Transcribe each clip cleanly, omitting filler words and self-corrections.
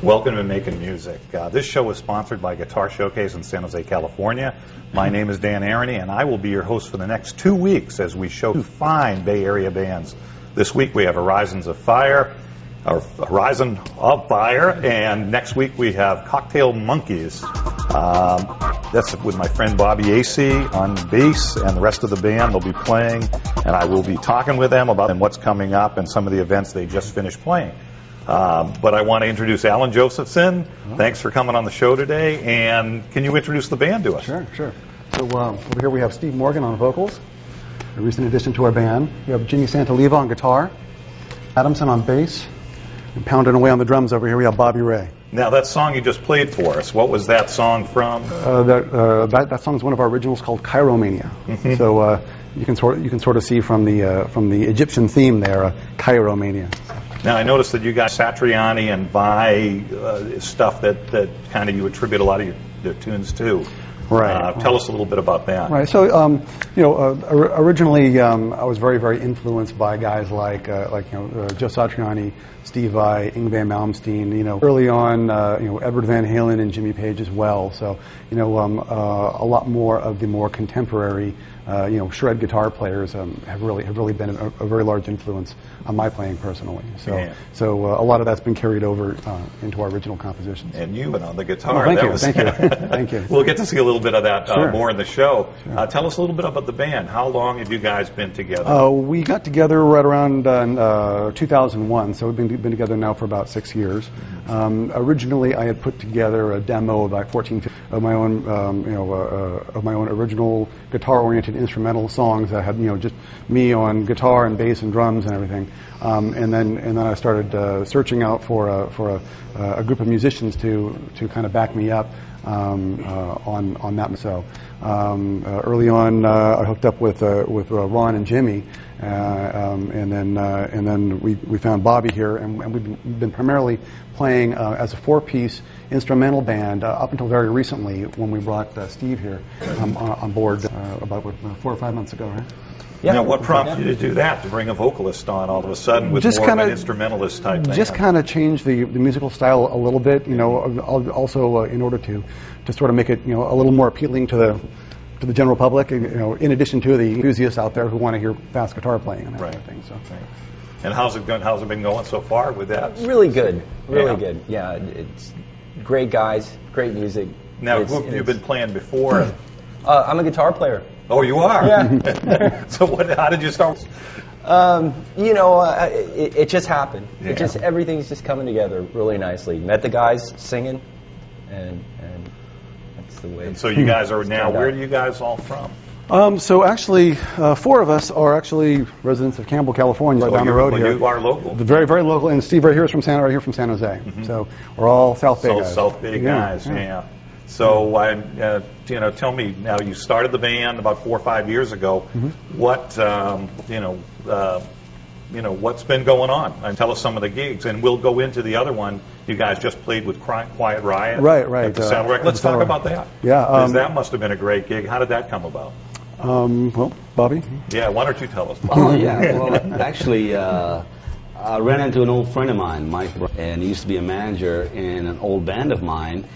Welcome to Making Music. This show is sponsored by Guitar Showcase in San Jose, California. My name is Dan Aroney, and I will be your host for the next 2 weeks as we show 2 fine Bay Area bands. This week we have Horizon of Fire, and next week we have Cocktail Monkeys. That's with my friend Bobby Acee on bass, and the rest of the band will be playing, and I will be talking with them about what's coming up and some of the events they just finished playing. But I want to introduce Alan Josephson. Thanks for coming on the show today. And can you introduce the band to us? Sure. So over here we have Steve Morgan on vocals, a recent addition to our band. We have Jimmy Santoliva on guitar, Adamson on bass, and pounding away on the drums over here we have Bobby Ray. Now, that song you just played for us, what was that song from? That song is one of our originals called Chiromania. Mm-hmm. So you can sort of see from the Egyptian theme there, Chiromania. Now, I noticed that you got Satriani and Vai stuff that kind of you attribute a lot of your tunes to. Right. Tell us a little bit about that. Right. So, originally I was very, very influenced by guys like Joe Satriani, Steve Vai, Yngwie Malmsteen. Early on, Edward Van Halen and Jimmy Page as well. So, a lot more of the more contemporary, shred guitar players have really been a very large influence on my playing personally. So, a lot of that's been carried over into our original compositions. And you've been on the guitar. Thank you. We'll get to see a little bit of that more in the show. Sure. Tell us a little bit about the band. How long have you guys been together? We got together right around 2001, so we've been together now for about 6 years. Originally, I had put together a demo of about 14 of my own, of my own original guitar-oriented instrumental songs that had, just me on guitar and bass and drums and everything. And then I started searching out for a group of musicians to kind of back me up on that. So early on, I hooked up with Ron and Jimmy, and then we found Bobby here, and we've been primarily playing as a 4-piece instrumental band up until very recently when we brought Steve here on board about 4 or 5 months ago, right? Yeah. Now, what prompted you to do that, to bring a vocalist on all of a sudden with more of an instrumentalist type thing? Just kind of change the musical style a little bit, also in order to sort of make it, a little more appealing to the general public, in addition to the enthusiasts out there who want to hear fast guitar playing and that kind of thing. So. Right. And how's it been going so far with that? Really good. Good. Yeah, it's great guys, great music. Now, who have you been playing before? I'm a guitar player. Oh, you are? Yeah. So how did you start? It just happened. Yeah. Everything's just coming together really nicely. Met the guys singing, and that's the way. And so you guys are now, where are you guys all from? So actually, 4 of us are actually residents of Campbell, California, right down the road here. You are local. Very, very local. And Steve right here from San Jose. Mm-hmm. So we're all South Bay guys. South Bay guys, yeah. So, tell me now. You started the band about 4 or 5 years ago. Mm-hmm. What's been going on? And tell us some of the gigs, and we'll go into the other one. You guys just played with Quiet Riot, right? At the Saddle Rack. Let's talk about that. Yeah, because that must have been a great gig. How did that come about? Well, Bobby. Yeah, why don't you tell us? Oh, yeah. Well, actually, I ran into an old friend of mine, Mike, and he used to be a manager in an old band of mine.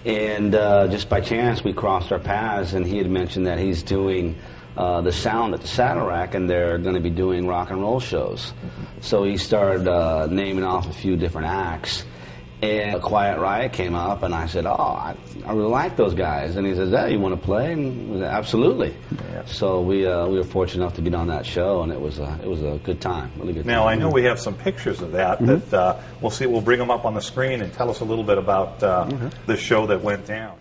And just by chance, we crossed our paths, and he had mentioned that he's doing the sound at the Saddle Rack, and they're going to be doing rock and roll shows. So he started naming off a few different acts. And Quiet Riot came up, and I said, I really like those guys. And he says, you want to play? And we said, absolutely. Yeah. So we were fortunate enough to get on that show, and it was a good time, really good time. Now, I know we have some pictures of that, that we'll bring them up on the screen and tell us a little bit about the show that went down.